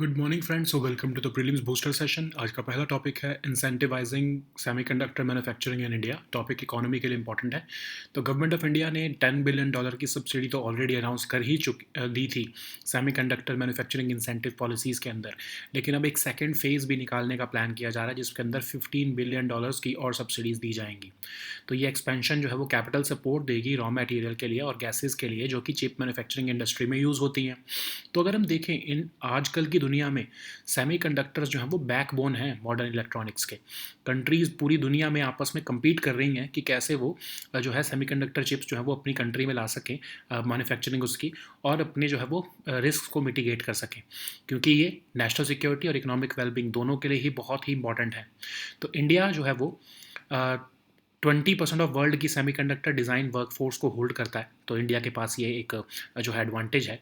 Good morning friends, welcome to the prelims booster session. आज का पहला टॉपिक है incentivising semiconductor manufacturing in India. Topic economy के लिए इंपॉर्टेंट है। तो गवर्नमेंट ऑफ इंडिया ने $10 बिलियन की सब्सिडी तो ऑलरेडी अनाउंस कर ही दी थी सेमीकंडक्टर मैन्युफैक्चरिंग इंसेंटिव पॉलिसीज़ के अंदर। लेकिन अब एक सेकेंड फेज़ भी निकालने का प्लान किया जा रहा है जिसके अंदर $15 बिलियन की और सब्सिडीज़ दी जाएंगी। तो ये एक्सपेंशन जो है वो कैपिटल सपोर्ट देगी रॉ मटेरियल के लिए और गैसेस के लिए, जो कि चिप मैन्युफैक्चरिंग इंडस्ट्री में यूज़ होती हैं। तो अगर हम देखें इन आजकल की दुनिया में सेमीकंडक्टर्स जो हैं वो बैकबोन हैं मॉडर्न इलेक्ट्रॉनिक्स के। कंट्रीज़ पूरी दुनिया में आपस में compete कर रही हैं कि कैसे वो जो है सेमीकंडक्टर चिप्स जो है वो अपनी कंट्री में ला सकें, मैन्युफैक्चरिंग उसकी, और अपने जो है वो रिस्क को मिटिगेट कर सकें, क्योंकि ये नेशनल सिक्योरिटी और इकोनॉमिक वेलबींग दोनों के लिए ही बहुत ही इंपॉर्टेंट है। तो इंडिया जो है वो 20% ऑफ वर्ल्ड की सेमीकंडक्टर डिज़ाइन वर्कफोर्स को होल्ड करता है। तो इंडिया के पास ये एक जो है एडवांटेज है।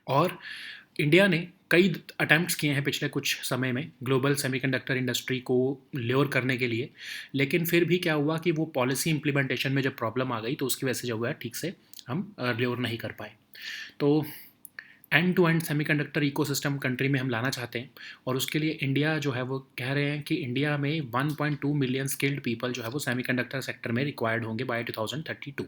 और इंडिया ने कई अटैम्प्ट्स किए हैं पिछले कुछ समय में ग्लोबल सेमीकंडक्टर इंडस्ट्री को ल्योर करने के लिए, लेकिन फिर भी क्या हुआ कि वो पॉलिसी इम्प्लीमेंटेशन में जब प्रॉब्लम आ गई तो उसकी वजह से जो हुआ है ठीक से हम ल्योर नहीं कर पाए। तो end to end semiconductor ecosystem country में हम लाना चाहते हैं, और उसके लिए इंडिया जो है वो कह रहे हैं कि इंडिया में 1.2 मिलियन स्किल्ड पीपल जो है वो सेमीकंडक्टर सेक्टर में रिक्वायर्ड होंगे बाय 2032।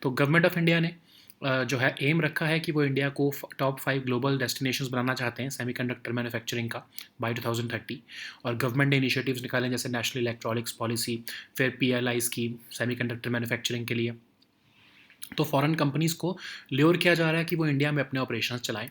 तो गवर्नमेंट ऑफ इंडिया ने जो है एम रखा है कि वो इंडिया को टॉप 5 ग्लोबल डेस्टिनेशंस बनाना चाहते हैं सेमीकंडक्टर मैन्युफैक्चरिंग का बाय 2030। और गवर्नमेंट ने इनिशिएटिव्स निकाले जैसे नेशनल इलेक्ट्रॉनिक्स पॉलिसी, फिर PLI स्कीम सेमीकंडक्टर मैन्युफैक्चरिंग के लिए। तो फॉरेन कंपनीज़ को ल्योर किया जा रहा है कि वो इंडिया में अपने ऑपरेशंस चलाएं।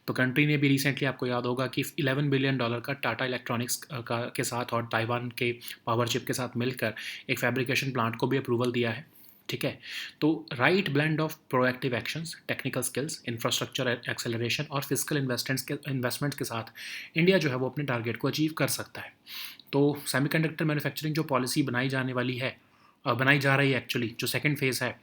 तो कंट्री ने भी रिसेंटली, आपको याद होगा कि $11 बिलियन का टाटा इलेक्ट्रॉनिक्स का के साथ और ताइवान के पावर चिप के साथ मिलकर एक फैब्रिकेशन प्लांट को भी अप्रूवल दिया है। ठीक है। तो right blend of proactive actions, technical skills, infrastructure acceleration और फिजिकल इन्वेस्टमेंट्स के साथ इंडिया जो है वो अपने टारगेट को अचीव कर सकता है। तो सेमीकंडक्टर मैन्युफैक्चरिंग जो पॉलिसी बनाई जाने वाली है, बनाई जा रही है एक्चुअली, जो सेकंड फेज़ है,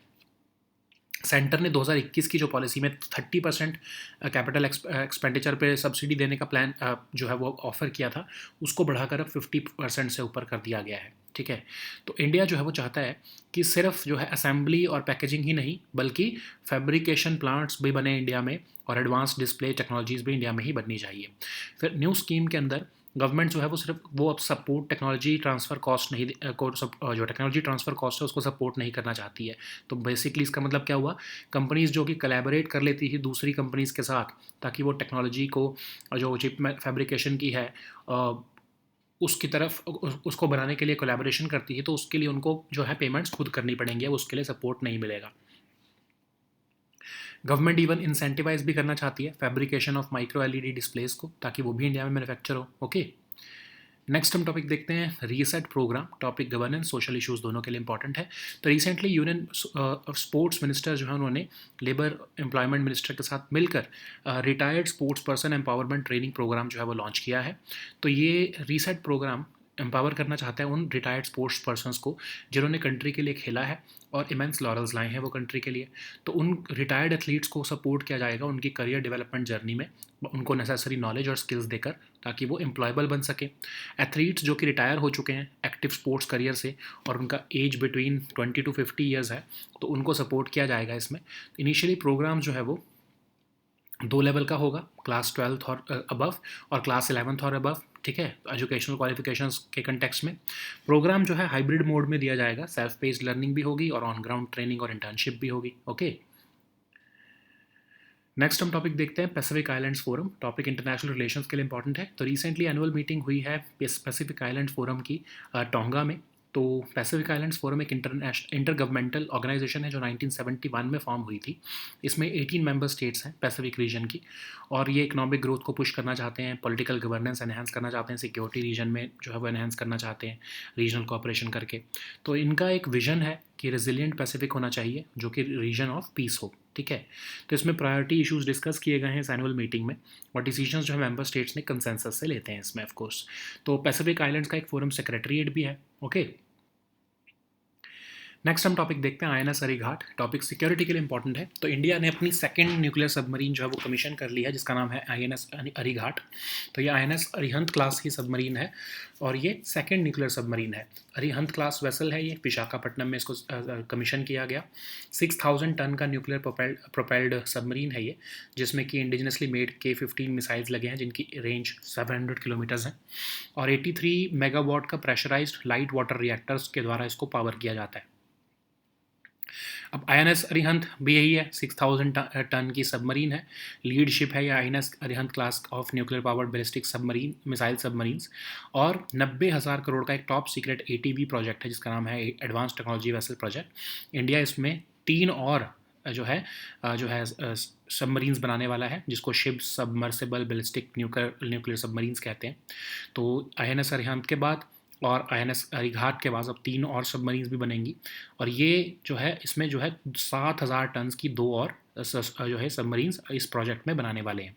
सेंटर ने 2021 की जो पॉलिसी में 30% कैपिटल एक्सपेंडिचर पे सब्सिडी देने का प्लान जो है वो ऑफ़र किया था, उसको बढ़ाकर अब 50% से ऊपर कर दिया गया है। ठीक है। तो इंडिया जो है वो चाहता है कि सिर्फ जो है असेंबली और पैकेजिंग ही नहीं, बल्कि फैब्रिकेशन प्लांट्स भी बने इंडिया में और एडवांस डिस्प्ले टेक्नोलॉजीज़ भी इंडिया में ही बननी चाहिए। फिर न्यू स्कीम के अंदर गवर्नमेंट जो है वो सिर्फ वो अब सपोर्ट टेक्नोलॉजी ट्रांसफ़र कॉस्ट नहीं जो टेक्नोलॉजी ट्रांसफ़र कॉस्ट है उसको सपोर्ट नहीं करना चाहती है। तो बेसिकली इसका मतलब क्या हुआ, कंपनीज़ जो कि कोलैबोरेट कर लेती थी दूसरी कंपनीज़ के साथ ताकि वो टेक्नोलॉजी को जो चिप फैब्रिकेशन की है उसकी तरफ उसको बनाने के लिए कोलैबोरेशन करती है, तो उसके लिए उनको जो है पेमेंट्स खुद करनी पड़ेंगी, अब उसके लिए सपोर्ट नहीं मिलेगा। गवर्नमेंट इवन इंसेंटिवाइज भी करना चाहती है fabrication of micro LED displace को, ताकि वो भी इंडिया में मैन्युफैक्चर हो। ओके। नेक्स्ट हम टॉपिक देखते हैं reset programme. Topic governance, social issues दोनों के लिए इंपॉर्टेंट है। तो रिसेंटली यूनियन स्पोर्ट्स मिनिस्टर जो है उन्होंने लेबर एम्प्लॉयमेंट मिनिस्टर के साथ मिलकर retired sports person empowerment training programme जो है वो लॉन्च किया है। तो ये रीसेट प्रोग्राम एम्पावर करना चाहते हैं उन रिटायर्ड स्पोर्ट्स पर्सनस को जिन्होंने कंट्री के लिए खेला है और इमेंस लॉरल्स लाए हैं वो कंट्री के लिए। तो उन रिटायर्ड एथलीट्स को सपोर्ट किया जाएगा उनकी करियर डेवलपमेंट जर्नी में, उनको नेसेसरी नॉलेज और स्किल्स देकर, ताकि वो एम्प्लॉयबल बन सके। एथलीट्स जो कि रिटायर हो चुके हैं एक्टिव स्पोर्ट्स करियर से और उनका एज बिटवीन 20 to 50 ईयर्स है, तो उनको सपोर्ट किया जाएगा इसमें। इनिशियली प्रोग्राम जो है वो 2 लेवल का होगा, क्लास 12th और अबव और क्लास 11th और अबव। ठीक है। एजुकेशनल क्वालिफिकेशंस के कंटेक्स्ट में प्रोग्राम जो है हाइब्रिड मोड में दिया जाएगा, सेल्फ बेस्ड लर्निंग भी होगी और ऑन ग्राउंड ट्रेनिंग और इंटर्नशिप भी होगी। ओके। नेक्स्ट हम टॉपिक देखते हैं Pacific islands forum. Topic international relations के लिए इंपॉर्टेंट है। तो रिसेंटली एनुअल मीटिंग हुई है पैसिफिक आइलैंड्स फोरम की टोंगा में। तो पैसिफिक आइलैंड्स फोरम एक इंटर गवर्नमेंटल ऑर्गेनाइजेशन है जो 1971 में फॉर्म हुई थी। इसमें 18 मेंबर स्टेट्स हैं पैसिफिक रीजन की, और ये इकोनॉमिक ग्रोथ को पुश करना चाहते हैं, पॉलिटिकल गवर्नेंस एनहेंस करना चाहते हैं, सिक्योरिटी रीजन में जो है वो एनहेंस करना चाहते हैं रीजनल कोऑपरेशन करके। तो इनका एक विजन है कि रेजिलिएंट पैसिफिक होना चाहिए जो कि रीजन ऑफ पीस हो। ठीक है। तो इसमें प्रायोरिटी इश्यूज डिस्कस किए गए हैं इस एनुअल मीटिंग में, और डिसीजंस जो है मेंबर स्टेट्स ने कंसेंसस से लेते हैं इसमें ऑफ कोर्स। तो पैसिफिक आइलैंड्स का एक फोरम सेक्रेटरीट भी है। ओके। नेक्स्ट हम टॉपिक देखते हैं आईएनएस अरीघाट। टॉपिक सिक्योरिटी के लिए इंपॉर्टेंट है। तो इंडिया ने अपनी सेकंड न्यूक्लियर सबमरीन जो है वो कमीशन कर ली है, जिसका नाम है आईएनएस अरीघाट। तो ये आईएनएस अरिहंत क्लास की सबमरीन है और ये सेकंड न्यूक्लियर सबमरीन है। अरिहंत क्लास वेसल है ये, विशाखापट्टनम में इसको कमीशन किया गया। 6000 टन का न्यूक्लियर प्रोपेल्ड सबमरीन है ये, जिसमें कि इंडिजिनसली मेड K-15 मिसाइल्स लगे हैं जिनकी रेंज 700 किलोमीटर्स है, और 83 मेगावाट का प्रेशराइज्ड लाइट वाटर रिएक्टर्स के द्वारा इसको पावर किया जाता है। अब आईएनएस अरिहंत भी यही है, 6000 टन की सबमरीन है। लीड शिप है या INS Arihant class of nuclear powered ballistic submarine missile submarines, और 90,000 करोड़ का एक टॉप सीक्रेट एटीबी प्रोजेक्ट है जिसका नाम है advance technology vessel project. India इसमें 3 और जो है सबमरीन्स बनाने वाला है, जिसको ship submersible ballistic nuclear submarines कहते हैं। तो आईएनएस अरिहंत के बाद और आईएनएस अरीघाट के बाद अब 3 और सबमरीन्स भी बनेंगी, और ये जो है इसमें जो है 7,000 टन की 2 और जो है सबमरीन्स इस प्रोजेक्ट में बनाने वाले हैं।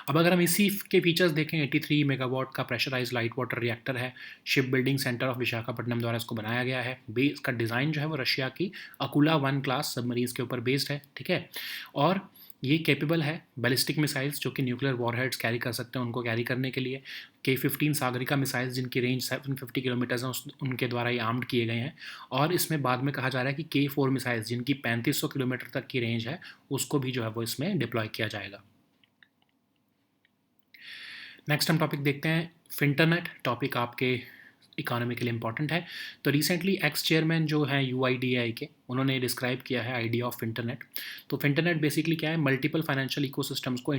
अब अगर हम इसी के फीचर्स देखें, 83 मेगावाट का प्रेशराइज लाइट वाटर रिएक्टर है, ship building centre of Visakhapatnam द्वारा इसको बनाया गया है। बेस का डिज़ाइन जो है वो रशिया की अकुला 1 क्लास सबमरीन्स के ऊपर बेस्ड है, ठीक है। और ये कैपेबल है बैलिस्टिक मिसाइल्स जो कि न्यूक्लियर वॉरहेड्स कैरी कर सकते हैं, उनको कैरी करने के लिए K-15 सागरिका मिसाइल्स जिनकी रेंज 750 किलोमीटर्स हैं उनके द्वारा ये आर्म्ड किए गए हैं। और इसमें बाद में कहा जा रहा है कि K-4 मिसाइल्स जिनकी 3500 किलोमीटर तक की रेंज है उसको भी जो है वो इसमें डिप्लॉय किया जाएगा। नेक्स्ट हम टॉपिक देखते हैं फिंटरनेट। टॉपिक आपके इकोनॉमी के लिए इंपॉर्टेंट है। तो रिसेंटली एक्स चेयरमैन जो हैं UIDAI के, उन्होंने डिस्क्राइब किया है आइडिया ऑफ फिंटरनेट। तो फिंटरनेट बेसिकली क्या है, मल्टीपल फाइनेंशियल इकोसिस्टम्स को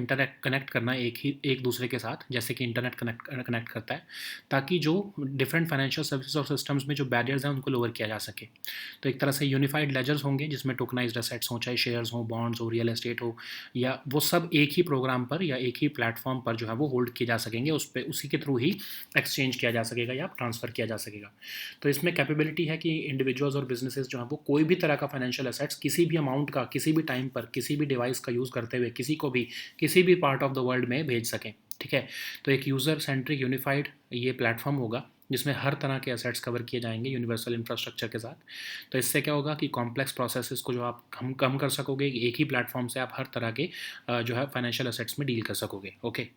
कनेक्ट करना एक दूसरे के साथ, जैसे कि इंटरनेट कनेक्ट करता है, ताकि जो डिफरेंट फाइनेंशियल सर्विसेज और सिस्टम्स में जो बैरियर्स हैं उनको लोअर किया जा सके। तो एक तरह से यूनिफाइड लेजर्स होंगे जिसमें टोकनाइज्ड एसेट्स हों, चाहे शेयर्स हों, बॉन्ड्स हो, रियल एस्टेट हो, या वो सब एक ही प्रोग्राम पर या एक ही प्लेटफॉर्म पर जो है वो होल्ड किए जा सकेंगे, उसी के थ्रू ही एक्सचेंज किया जा सकेगा या ट्रांसफ़र किया जा सकेगा। तो इसमें कैपेबिलिटी है कि इंडिविजुअल्स और बिजनेसेस जो हैं वो कोई भी तरह का फाइनेंशियल एसेट्स किसी भी अमाउंट का किसी भी टाइम पर किसी भी डिवाइस का यूज़ करते हुए किसी को भी किसी भी पार्ट ऑफ द वर्ल्ड में भेज सकें, ठीक है। तो एक यूज़र सेंट्रिक यूनिफाइड ये प्लेटफॉर्म होगा जिसमें हर तरह के एसेट्स कवर किए जाएंगे यूनिवर्सल इंफ्रास्ट्रक्चर के साथ। तो इससे क्या होगा कि कॉम्प्लेक्स प्रोसेसेस को जो आप कम कर सकोगे, एक ही प्लेटफॉर्म से आप हर तरह के जो है फाइनेंशियल एसेट्स में डील कर सकोगे। ओके,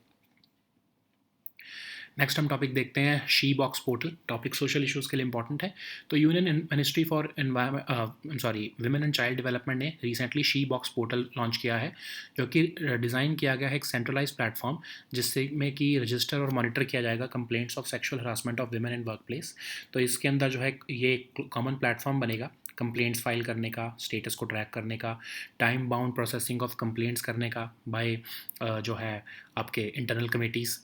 नेक्स्ट हम टॉपिक देखते हैं she box portal. Topic social issues के लिए इंपॉर्टेंट है। तो union ministry for women and child development ने recently she box portal launch किया है, जो कि डिज़ाइन किया गया है एक सेंट्रलाइज प्लेटफॉर्म जिससे में कि रजिस्टर और मॉनिटर किया जाएगा complaints of sexual harassment of women in work place. तो इसके अंदर जो है ये कॉमन प्लेटफॉर्म बनेगा कंप्लेंट्स फाइल करने का, स्टेटस को ट्रैक करने का, time bound processing of complaints करने का बाय जो है आपके इंटरनल कमेटीज़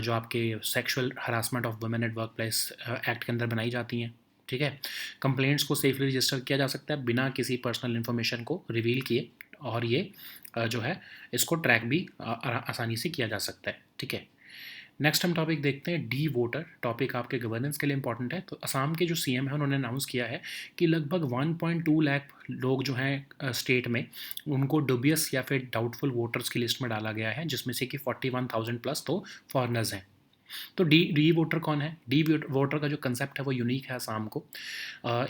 जो आपके sexual harassment of women at work place act के अंदर बनाई जाती हैं, ठीक है। कंप्लेंट्स को सेफली रजिस्टर किया जा सकता है बिना किसी पर्सनल इन्फॉर्मेशन को रिवील किए, और ये जो है इसको ट्रैक भी आसानी से किया जा सकता है, ठीक है। नेक्स्ट हम टॉपिक देखते हैं डी वोटर। टॉपिक आपके गवर्नेंस के लिए इंपॉर्टेंट है। तो असम के जो CM हैं उन्होंने अनाउंस किया है कि लगभग 1.2 लाख लोग जो हैं स्टेट में, उनको डुबियस या फिर डाउटफुल वोटर्स की लिस्ट में डाला गया है, जिसमें से कि 41,000 प्लस तो फॉरनर्स हैं। तो डी वोटर कौन है? डी वोटर का जो कंसेप्ट है वो यूनिक है असम को।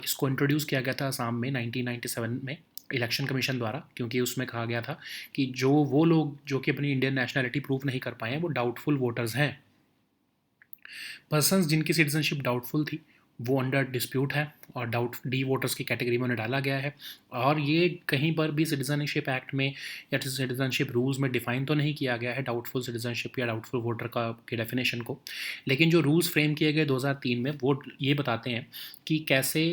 इसको इंट्रोड्यूस किया गया था असम में 1997 में इलेक्शन कमीशन द्वारा, क्योंकि उसमें कहा गया था कि जो वो लोग जो कि अपनी इंडियन नेशनलिटी प्रूव नहीं कर पाए हैं वो डाउटफुल वोटर्स हैं। पर्सन्स जिनकी सिटीजनशिप डाउटफुल थी वो अंडर डिस्प्यूट है और डी वोटर्स की कैटेगरी में उन्हें डाला गया है। और ये कहीं पर भी सिटीजनशिप एक्ट में या सिटीजनशिप रूल्स में डिफाइन तो नहीं किया गया है डाउटफुल सिटीजनशिप या डाउटफुल वोटर का के डेफिनेशन को, लेकिन जो रूल्स फ्रेम किए गए 2003 में वो ये बताते हैं कि कैसे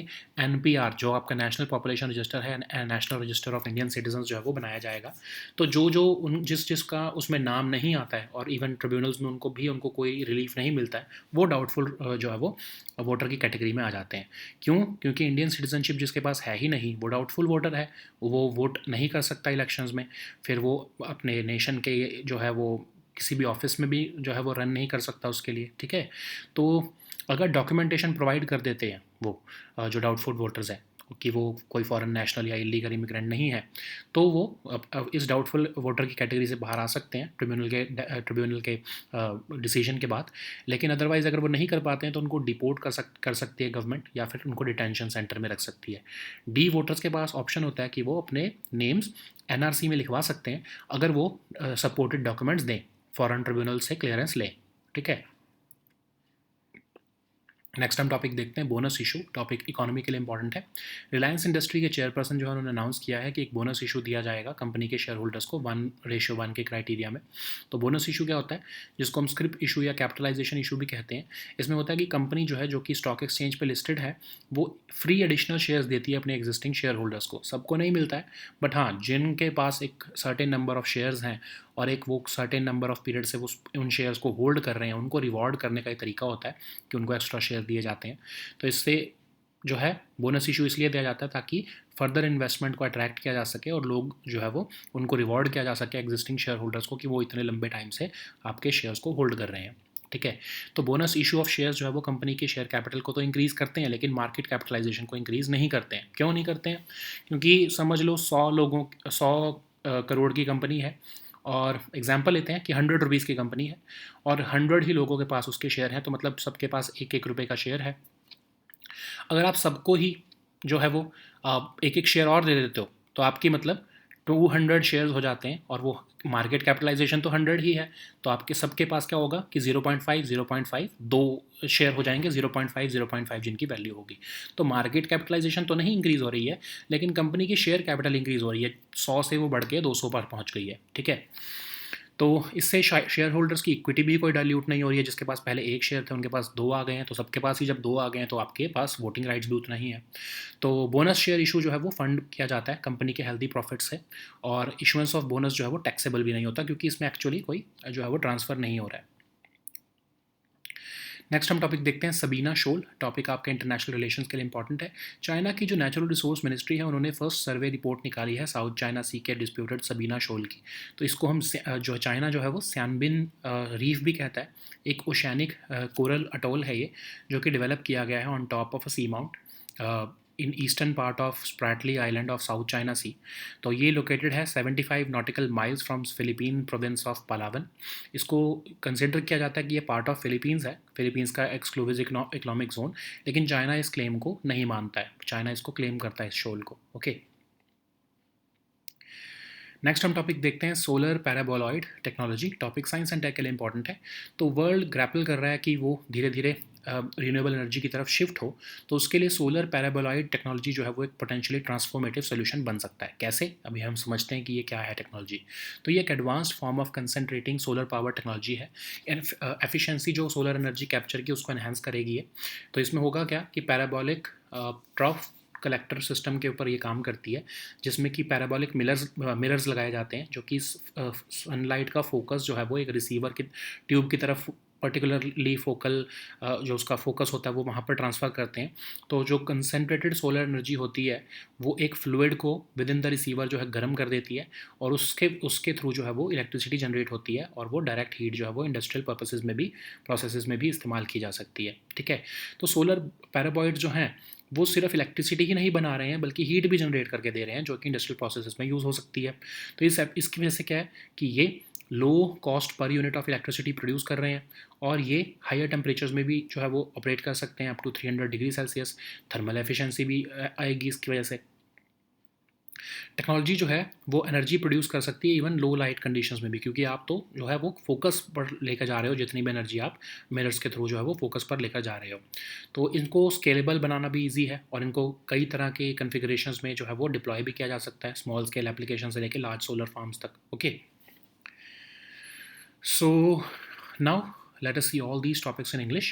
NPR जो आपका नेशनल पॉपुलेशन रजिस्टर है, national register of Indian citizens जो है वो बनाया जाएगा। तो जिसका उसमें नाम नहीं आता है और इवन ट्रिब्यूनल्स में उनको कोई रिलीफ नहीं मिलता है, वो डाउटफुल जो है वो वोटर की कैटेगरी में आ जाते हैं। क्यों? क्योंकि इंडियन सिटीजनशिप जिसके पास है ही नहीं वो डाउटफुल वोटर है, वो वोट नहीं कर सकता इलेक्शंस में, फिर वो अपने नेशन के जो है वो किसी भी ऑफिस में भी जो है वो रन नहीं कर सकता उसके लिए, ठीक है। तो अगर डॉक्यूमेंटेशन प्रोवाइड कर देते हैं वो जो डाउटफुल वोटर्स हैं कि वो कोई फॉरेन नेशनल या इलीगल इमिग्रेंट नहीं है, तो वो अब इस डाउटफुल वोटर की कैटेगरी से बाहर आ सकते हैं ट्रिब्यूनल के डिसीजन के बाद। लेकिन अदरवाइज़ अगर वो नहीं कर पाते हैं तो उनको डिपोर्ट कर सकती है गवर्नमेंट, या फिर उनको डिटेंशन सेंटर में रख सकती है। डी वोटर्स के पास ऑप्शन होता है कि वो अपने नेम्स एनआरसी में लिखवा सकते हैं अगर वो सपोर्टेड डॉक्यूमेंट्स दें, फॉरेन ट्रिब्यूनल से क्लियरेंस लें। ठीक है, नेक्स्ट हम टॉपिक देखते हैं बोनस इशू। टॉपिक इकोनॉमी के लिए इंपॉर्टेंट है। रिलायंस इंडस्ट्री के चेयरपर्सन जो है उन्होंने अनाउंस किया है कि एक बोनस इशू दिया जाएगा कंपनी के शेयर होल्डर्स को 1:1 के क्राइटेरिया में। तो बोनस इशू क्या होता है, जिसको हम स्क्रिप इशू या कैपिटलाइजेशन इशू भी कहते हैं। इसमें होता है कि कंपनी जो है, जो कि स्टॉक एक्सचेंज पर लिस्टेड है, वो फ्री एडिशनल शेयर्स देती है अपने एग्जिस्टिंग शेयर होल्डर्स को। सबको नहीं मिलता है, बट हाँ, जिनके पास एक सर्टेन नंबर ऑफ शेयर्स हैं और एक वो सर्टेन नंबर ऑफ पीरियड से वो उन शेयर्स को होल्ड कर रहे हैं, उनको रिवॉर्ड करने का एक तरीका होता है कि उनको एक्स्ट्रा शेयर दिए जाते हैं। तो इससे जो है बोनस इशू इसलिए दिया जाता है ताकि फर्दर इन्वेस्टमेंट को अट्रैक्ट किया जा सके और लोग जो है वो उनको रिवॉर्ड किया जा सके एग्जिस्टिंग शेयर होल्डर्स को, कि वो इतने लंबे टाइम से आपके शेयर्स को होल्ड कर रहे हैं। ठीक है, तो बोनस इशू ऑफ शेयर्स जो है वो कंपनी के शेयर कैपिटल को तो इंक्रीज़ करते हैं, लेकिन मार्केट कैपिटलाइजेशन को इंक्रीज़ नहीं करते हैं। क्यों नहीं करते हैं? क्योंकि समझ लो 100 करोड़ की कंपनी है, और एग्जांपल लेते हैं कि 100 रुपीज़ की कंपनी है और 100 ही लोगों के पास उसके शेयर हैं, तो मतलब सबके पास 1-1 रुपये का शेयर है। अगर आप सबको ही जो है वो एक एक शेयर और दे देते हो, तो आपकी मतलब 200 शेयर्स हो जाते हैं, और वो मार्केट कैपिटलाइजेशन तो 100 ही है। तो आपके सबके पास क्या होगा कि 0.5 दो शेयर हो जाएंगे, 0.5 जिनकी वैल्यू होगी। तो मार्केट कैपिटलाइजेशन तो नहीं इंक्रीज़ हो रही है, लेकिन कंपनी की शेयर कैपिटल इंक्रीज़ हो रही है, 100 से वो बढ़ के 200 पर पहुंच गई है। ठीक है, तो इससे शेयर होल्डर्स की इक्विटी भी कोई डाइल्यूट नहीं हो रही है। जिसके पास पहले एक शेयर थे, उनके पास दो आ गए हैं, तो सबके पास ही जब दो आ गए हैं तो आपके पास वोटिंग राइट्स भी उतना ही है। तो बोनस शेयर इशू जो है वो फंड किया जाता है कंपनी के हेल्दी प्रॉफिट से, और इशुएंस ऑफ बोनस जो है वो टैक्सेबल भी नहीं होता, क्योंकि इसमें एक्चुअली कोई जो है वो ट्रांसफ़र नहीं हो रहा है। नेक्स्ट हम टॉपिक देखते हैं सबीना शोल। टॉपिक आपके इंटरनेशनल रिलेशंस के लिए इंपॉर्टेंट है। चाइना की जो नेचुरल रिसोर्स मिनिस्ट्री है, उन्होंने फर्स्ट सर्वे रिपोर्ट निकाली है साउथ चाइना सी के डिस्प्यूटेड सबीना शोल की। तो इसको हम जो चाइना जो है वो स्यानबिन रीफ भी कहता है। एक ओशैनिक कोरल अटोल है ये, जो कि डेवलप किया गया है on top of a seamount in eastern part of Spratly island of South China Sea. तो ये लोकेटेड है 75 nautical miles from Philippine province of Palawan. इसको कंसिडर किया जाता है कि ये पार्ट ऑफ फिलीपींस है, फिलीपींस का एक्सक्लूसिव इकोनॉमिक जोन, लेकिन चाइना इस क्लेम को नहीं मानता है। चाइना इसको क्लेम करता है, इस शोल को। ओके, नेक्स्ट हम टॉपिक देखते हैं solar paraboloid technology. Topic science and tech के लिए इंपॉर्टेंट है। तो वर्ल्ड ग्रैपल कर रहा है कि वो धीरे धीरे रिन्यूएबल एनर्जी की तरफ शिफ्ट हो, तो उसके लिए सोलर पैराबोलॉइड टेक्नोलॉजी जो है वो एक पोटेंशियली ट्रांसफॉर्मेटिव सोल्यूशन बन सकता है। कैसे? अभी हम समझते हैं कि ये क्या है टेक्नोलॉजी। तो ये एक advanced form of concentrating solar power technology है। एफिशिएंसी जो सोलर एनर्जी कैप्चर की उसको एनहांस करेगी ये। तो इसमें होगा क्या कि पैराबोलिक ट्रफ कलेक्टर सिस्टम के ऊपर ये काम करती है, जिसमें कि पैराबोलिक मिरर्स लगाए जाते हैं, जो कि सनलाइट का फोकस जो है वो एक रिसीवर की ट्यूब की तरफ पर्टिकुलरली फोकल जो उसका फोकस होता है वो वहाँ पर ट्रांसफ़र करते हैं। तो जो कंसनट्रेटेड सोलर एनर्जी होती है वो एक फ्लूइड को विद इन द रिसीवर जो है गर्म कर देती है, और उसके थ्रू जो है वो इलेक्ट्रिसिटी जनरेट होती है, और वो डायरेक्ट हीट जो है वो इंडस्ट्रियल पर्पसेस में भी प्रोसेसेस में भी इस्तेमाल की जा सकती है। ठीक है, तो सोलर पैराबॉइड जो हैं वो सिर्फ इलेक्ट्रिसिटी ही नहीं बना रहे हैं, बल्कि हीट भी जनरेट करके दे रहे हैं, जो कि इंडस्ट्रियल प्रोसेसेस में यूज़ हो सकती है। तो इसकी वजह से क्या है कि ये low cost per unit of electricity produce कर रहे हैं, और ये हायर टेम्परेचर्स में भी जो है वो ऑपरेट कर सकते हैं, up to 300 degree Celsius. Thermal efficiency भी आएगी इसकी वजह से। टेक्नोलॉजी जो है वो एनर्जी प्रोड्यूस कर सकती है इवन लो लाइट कंडीशंस में भी, क्योंकि आप तो जो है वो फोकस पर लेकर जा रहे हो, जितनी भी एनर्जी आप मिरर्स के थ्रू जो है वो फोकस पर लेकर जा रहे हो। तो इनको स्केलेबल बनाना भी ईजी है, और इनको कई तरह के कन्फिगरेशंस में जो है वो डिप्लॉय भी किया जा सकता है, स्मॉल स्केल एप्लीकेशन से लेकर लार्ज सोलर फार्म्स तक। Okay, so now let us see all these topics in English.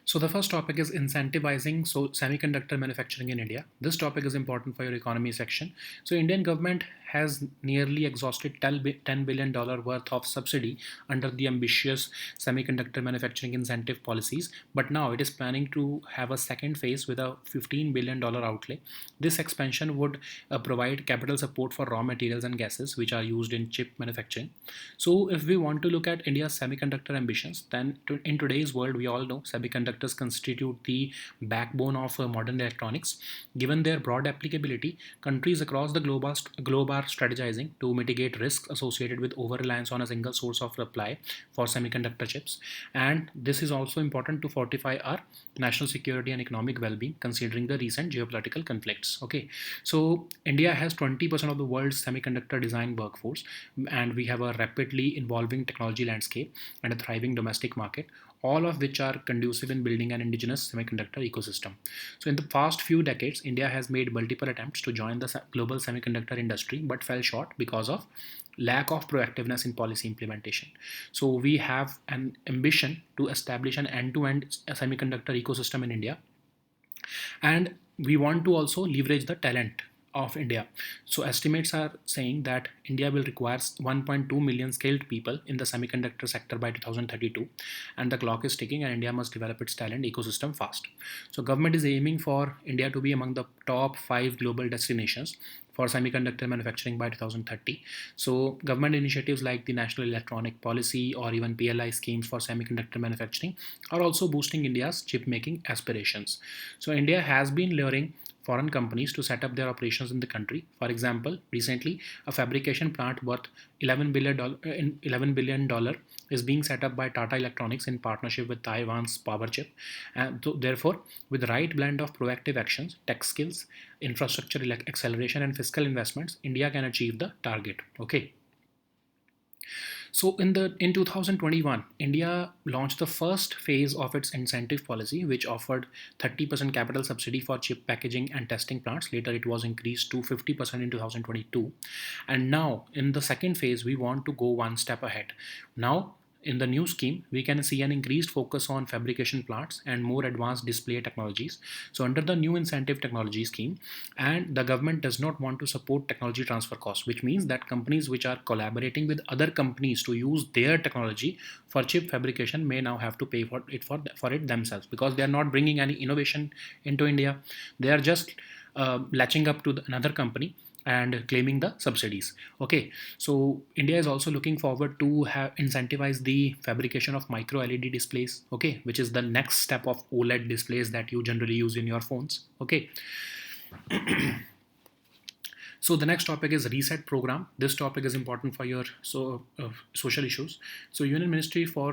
So the first topic is incentivizing semiconductor manufacturing in India. This topic is important for your economy section. So Indian government has nearly exhausted $10 billion worth of subsidy under the ambitious semiconductor manufacturing incentive policies, but now it is planning to have a second phase with a $15 billion outlay. This expansion would provide capital support for raw materials and gases which are used in chip manufacturing. So if we want to look at India's semiconductor ambitions, then in today's world, we all know semiconductors constitute the backbone of modern electronics. Given their broad applicability, countries across the globe are strategizing to mitigate risks associated with over-reliance on a single source of supply for semiconductor chips. And this is also important to fortify our national security and economic well-being, considering the recent geopolitical conflicts. Okay, so India has 20% of the world's semiconductor design workforce, and we have a rapidly evolving technology landscape and a thriving domestic market, all of which are conducive in building an indigenous semiconductor ecosystem. So, in the past few decades, India has made multiple attempts to join the global semiconductor industry but fell short because of lack of proactiveness in policy implementation. So, we have an ambition to establish an end to end semiconductor ecosystem in India, and we want to also leverage the talent of India. So estimates are saying that India will require 1.2 million skilled people in the semiconductor sector by 2032, and the clock is ticking and India must develop its talent ecosystem fast. So government is aiming for India to be among the top 5 global destinations for semiconductor manufacturing by 2030. So government initiatives like the National Electronic Policy or even PLI schemes for semiconductor manufacturing are also boosting India's chip making aspirations. So India has been luring foreign companies to set up their operations in the country. For example, recently a fabrication plant worth $11 billion is being set up by Tata Electronics in partnership with Taiwan's Powerchip. And so therefore, with the right blend of proactive actions, tech skills, infrastructure acceleration, and fiscal investments, India can achieve the target. Okay. So in 2021, India launched the first phase of its incentive policy, which offered 30% capital subsidy for chip packaging and testing plants. Later, it was increased to 50% in 2022, and now in the second phase, we want to go one step ahead. Now, in the new scheme, we can see an increased focus on fabrication plants and more advanced display technologies. So, under the new incentive technology scheme, and the government does not want to support technology transfer costs, which means that companies which are collaborating with other companies to use their technology for chip fabrication may now have to pay for it themselves, because they are not bringing any innovation into India. They are just latching up to another company and claiming the subsidies. Okay, so India is also looking forward to have incentivize the fabrication of micro LED displays, okay, which is the next step of OLED displays that you generally use in your phones. Okay, so the next topic is reset program. This topic is important for your social issues. So Union Ministry for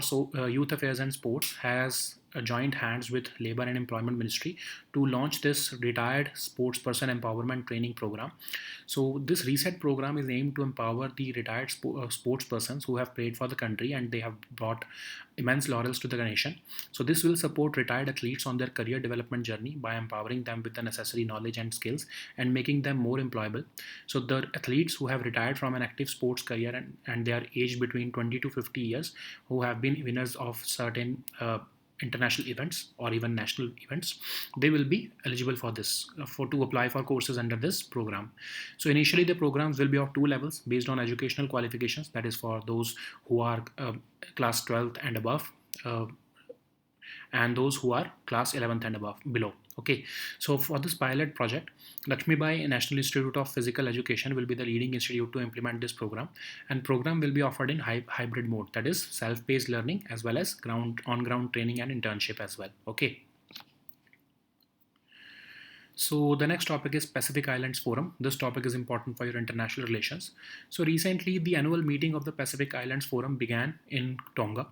Youth Affairs and Sports has joined hands with Labor and Employment Ministry to launch this retired sports person empowerment training program. So this reset program is aimed to empower the retired sports persons who have played for the country and they have brought immense laurels to the nation. So this will support retired athletes on their career development journey by empowering them with the necessary knowledge and skills and making them more employable. So the athletes who have retired from an active sports career and they are aged between 20 to 50 years, who have been winners of certain international events or even national events, they will be eligible for this for to apply for courses under this program. So initially the programs will be of two levels based on educational qualifications, that is for those who are class 12th and above, and those who are class 11th and above below. Okay, so for this pilot project, Lakshmibai National Institute of Physical Education will be the leading institute to implement this program, and program will be offered in hybrid mode, that is self-paced learning as well as on-ground training and internship as well. Okay. So the next topic is Pacific Islands Forum. This topic is important for your international relations. So recently the annual meeting of the Pacific Islands Forum began in Tonga.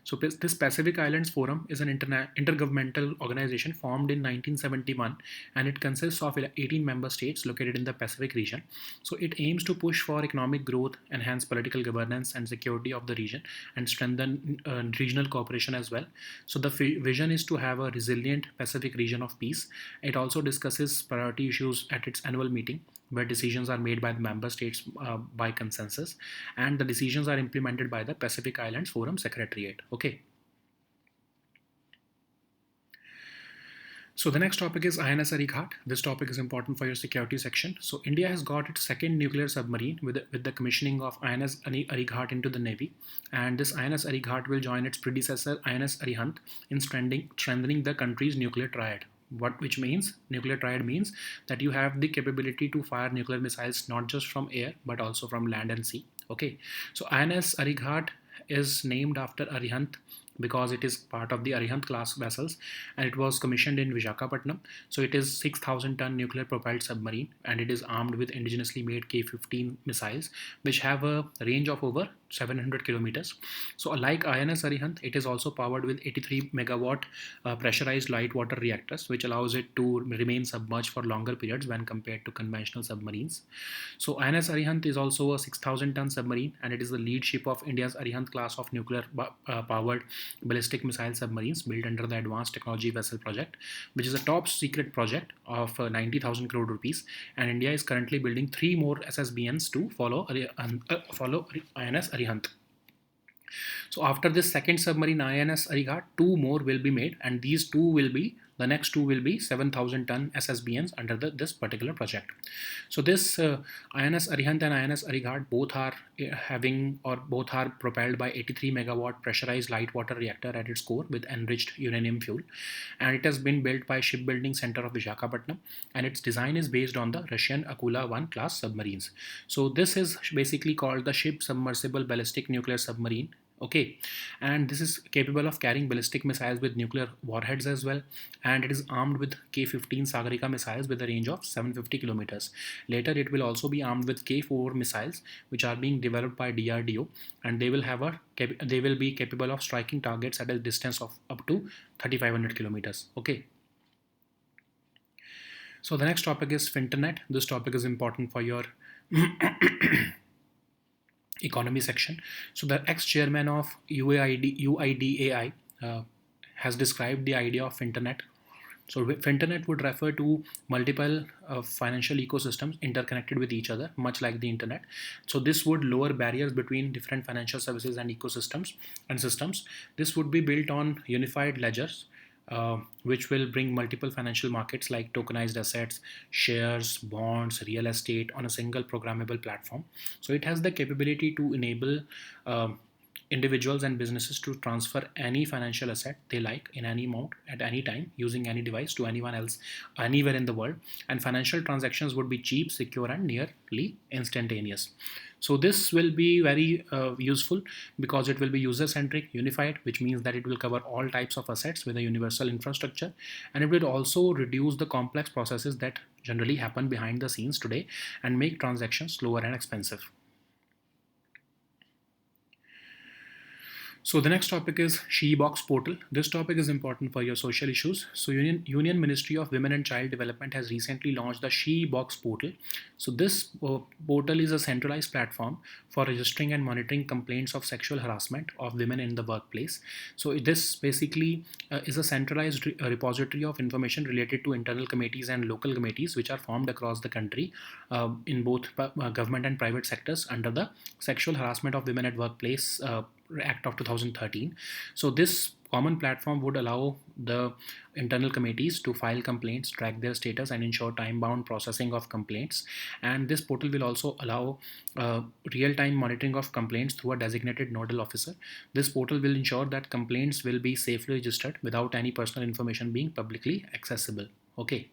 So this Pacific Islands Forum is an intergovernmental organization formed in 1971, and it consists of 18 member states located in the Pacific region. So it aims to push for economic growth, enhance political governance and security of the region, and strengthen regional cooperation as well. So the vision is to have a resilient Pacific region of peace. It also discusses priority issues at its annual meeting, where decisions are made by the member states by consensus, and the decisions are implemented by the Pacific Islands Forum Secretariat. Okay. So the next topic is INS Arighat. This topic is important for your security section. So India has got its second nuclear submarine with the commissioning of INS Arighat into the Navy. And this INS Arighat will join its predecessor INS Arihant in strengthening the country's nuclear triad. Which means nuclear triad means that you have the capability to fire nuclear missiles not just from air but also from land and sea. Okay, so INS Arighat is named after Arihant because it is part of the Arihant class vessels, and it was commissioned in Visakhapatnam. So it is 6,000-ton nuclear propelled submarine, and it is armed with indigenously made K-15 missiles which have a range of over 700 kilometers. So like INS Arihant, it is also powered with 83 megawatt pressurized light water reactors, which allows it to remain submerged for longer periods when compared to conventional submarines. So INS Arihant is also a 6,000-ton submarine, and it is the lead ship of India's Arihant class of nuclear powered ballistic missile submarines built under the Advanced Technology Vessel Project, which is a top secret project of 90,000 crore rupees. And India is currently building 3 more SSBNs to follow INS Arihant. So after this second submarine INS Arighat, 2 more will be made, and the next two will be 7,000-ton SSBNs under this particular project. So this INS Arihant and INS Arighat both are propelled by 83 megawatt pressurized light water reactor at its core with enriched uranium fuel, and it has been built by Shipbuilding Center of Visakhapatnam, and its design is based on the Russian Akula-1 class submarines. So this is basically called the Ship Submersible Ballistic Nuclear Submarine. Okay, and this is capable of carrying ballistic missiles with nuclear warheads as well, and it is armed with K-15 Sagarika missiles with a range of 750 kilometers. Later, it will also be armed with K-4 missiles, which are being developed by DRDO, and they will be capable of striking targets at a distance of up to 3,500 kilometers. Okay. So the next topic is Finternet. This topic is important for your economy section. So the ex-chairman of UIDAI has described the idea of Finternet. So Finternet would refer to multiple financial ecosystems interconnected with each other, much like the internet. So this would lower barriers between different financial services and ecosystems and systems. This would be built on unified ledgers, which will bring multiple financial markets like tokenized assets, shares, bonds, real estate on a single programmable platform. So it has the capability to enable individuals and businesses to transfer any financial asset they like in any amount at any time using any device to anyone else anywhere in the world, and financial transactions would be cheap, secure, and nearly instantaneous. So this will be very useful because it will be user centric, unified, which means that it will cover all types of assets with a universal infrastructure, and it will also reduce the complex processes that generally happen behind the scenes today and make transactions slower and expensive. So the next topic is She-Box portal. This topic is important for your social issues. So Union Ministry of Women and Child Development has recently launched the She-Box portal. So this portal is a centralized platform for registering and monitoring complaints of sexual harassment of women in the workplace. So this basically is a centralized repository of information related to internal committees and local committees which are formed across the country in both government and private sectors under the Sexual Harassment of Women at Workplace Act of 2013. So this common platform would allow the internal committees to file complaints, track their status, and ensure time-bound processing of complaints. And this portal will also allow real-time monitoring of complaints through a designated nodal officer. This portal will ensure that complaints will be safely registered without any personal information being publicly accessible. Okay.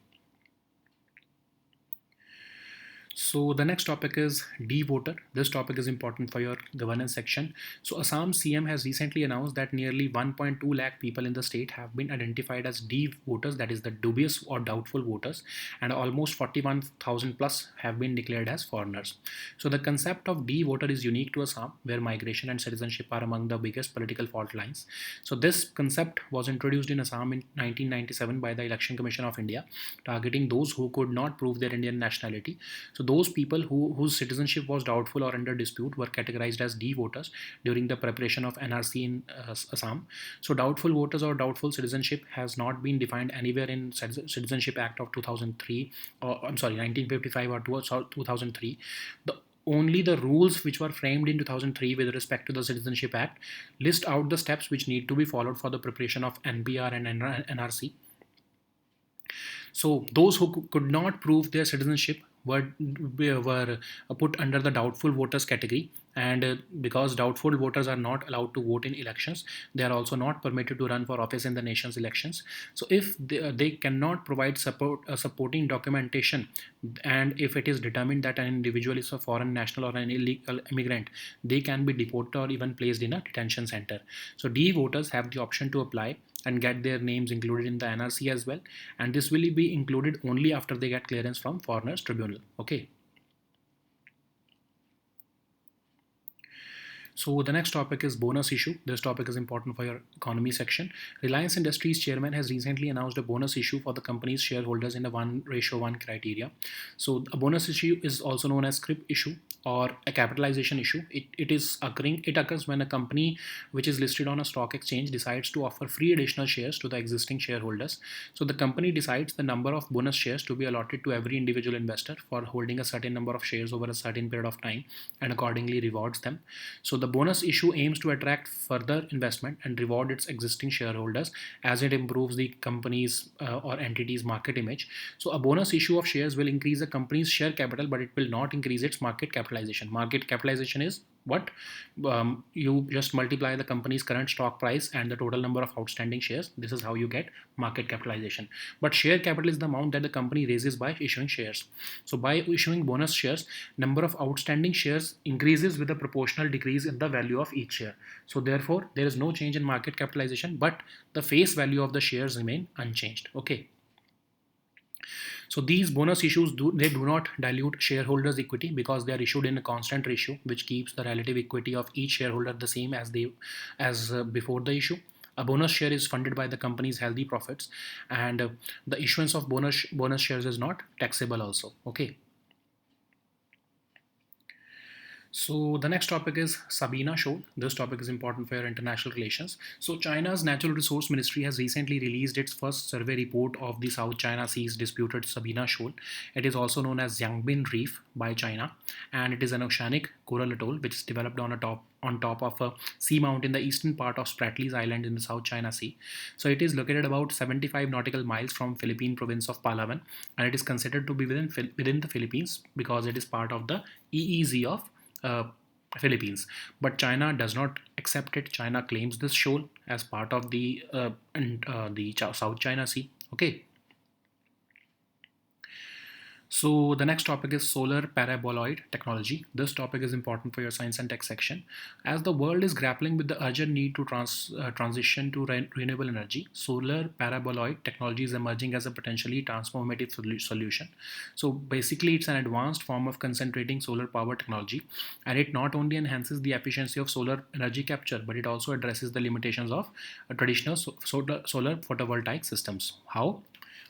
So the next topic is D-Voter. This topic is important for your governance section. So Assam CM has recently announced that nearly 1.2 lakh people in the state have been identified as D-Voters, that is the dubious or doubtful voters, and almost 41,000 plus have been declared as foreigners. So the concept of D-Voter is unique to Assam, where migration and citizenship are among the biggest political fault lines. So this concept was introduced in Assam in 1997 by the Election Commission of India, targeting those who could not prove their Indian nationality. So those people whose citizenship was doubtful or under dispute were categorized as D-voters during the preparation of NRC in Assam. So doubtful voters or doubtful citizenship has not been defined anywhere in Citizenship Act of 2003, or 1955 or 2003. Only the rules which were framed in 2003 with respect to the Citizenship Act list out the steps which need to be followed for the preparation of NPR and NRC. So those who could not prove their citizenship were put under the doubtful voters category, and because doubtful voters are not allowed to vote in elections, they are also not permitted to run for office in the nation's elections. So if they cannot provide supporting documentation, and if it is determined that an individual is a foreign national or an illegal immigrant, they can be deported or even placed in a detention center. So D voters have the option to apply and get their names included in the NRC as well, and this will be included only after they get clearance from Foreigners Tribunal. Okay. So the next topic is bonus issue. This topic is important for your economy section. Reliance Industries chairman has recently announced a bonus issue for the company's shareholders in a 1:1 criteria. So a bonus issue is also known as scrip issue or a capitalization issue. It occurs when a company which is listed on a stock exchange decides to offer free additional shares to the existing shareholders. So the company decides the number of bonus shares to be allotted to every individual investor for holding a certain number of shares over a certain period of time, and accordingly rewards them. So the bonus issue aims to attract further investment and reward its existing shareholders as it improves the company's or entity's market image. So a bonus issue of shares will increase the company's share capital, but it will not increase its market capitalization. Market capitalization is what? You just multiply the company's current stock price and the total number of outstanding shares. This is how you get market capitalization. But share capital is the amount that the company raises by issuing shares. So by issuing bonus shares, number of outstanding shares increases with a proportional decrease in the value of each share. So therefore, there is no change in market capitalization, but the face value of the shares remain unchanged. Okay. So these bonus issues do not dilute shareholders' equity because they are issued in a constant ratio, which keeps the relative equity of each shareholder the same as before the issue. A bonus share is funded by the company's healthy profits, and the issuance of bonus shares is not taxable also. Okay. So the next topic is Sabina Shoal. This topic is important for your international relations. So China's Natural Resource Ministry has recently released its first survey report of the South China Sea's disputed Sabina Shoal. It is also known as Yangbin Reef by China, and it is an oceanic coral atoll which is developed on top of a seamount in the eastern part of Spratlys Island in the South China Sea. So it is located about 75 nautical miles from Philippine province of Palawan, and it is considered to be within the Philippines because it is part of the EEZ of uh, Philippines. But China does not accept it. China claims this shoal as part of the South China Sea. Okay. So the next topic is solar paraboloid technology. This topic is important for your science and tech section. As the world is grappling with the urgent need to transition to renewable energy, solar paraboloid technology is emerging as a potentially transformative solution. So basically, it's an advanced form of concentrating solar power technology, and it not only enhances the efficiency of solar energy capture, but it also addresses the limitations of traditional solar photovoltaic systems. How?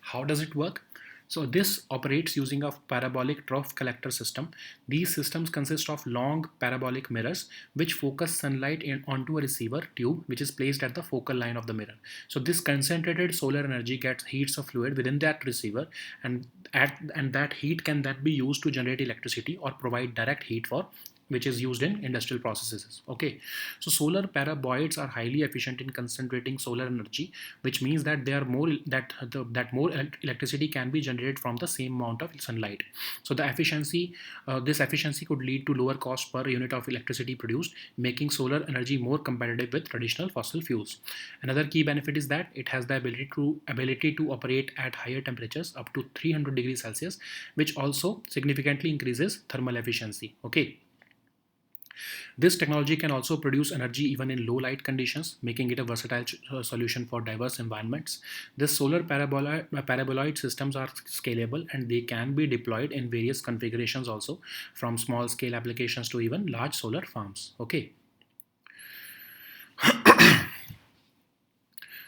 How does it work? So this operates using a parabolic trough collector system. These systems consist of long parabolic mirrors which focus sunlight onto a receiver tube which is placed at the focal line of the mirror. So this concentrated solar energy gets heats of fluid within that receiver, and that heat can then be used to generate electricity or provide direct heat for which is used in industrial processes. Okay, so solar paraboloids are highly efficient in concentrating solar energy, which means that they are more that more electricity can be generated from the same amount of sunlight. So this efficiency could lead to lower cost per unit of electricity produced, making solar energy more competitive with traditional fossil fuels. Another key benefit is that it has the ability to operate at higher temperatures up to 300 degrees Celsius, which also significantly increases thermal efficiency. Okay. This technology can also produce energy even in low light conditions, making it a versatile solution for diverse environments. This solar paraboloid systems are scalable and they can be deployed in various configurations also, from small scale applications to even large solar farms. Okay.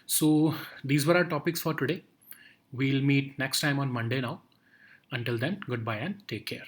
So these were our topics for today. We'll meet next time on Monday now. Until then, goodbye and take care.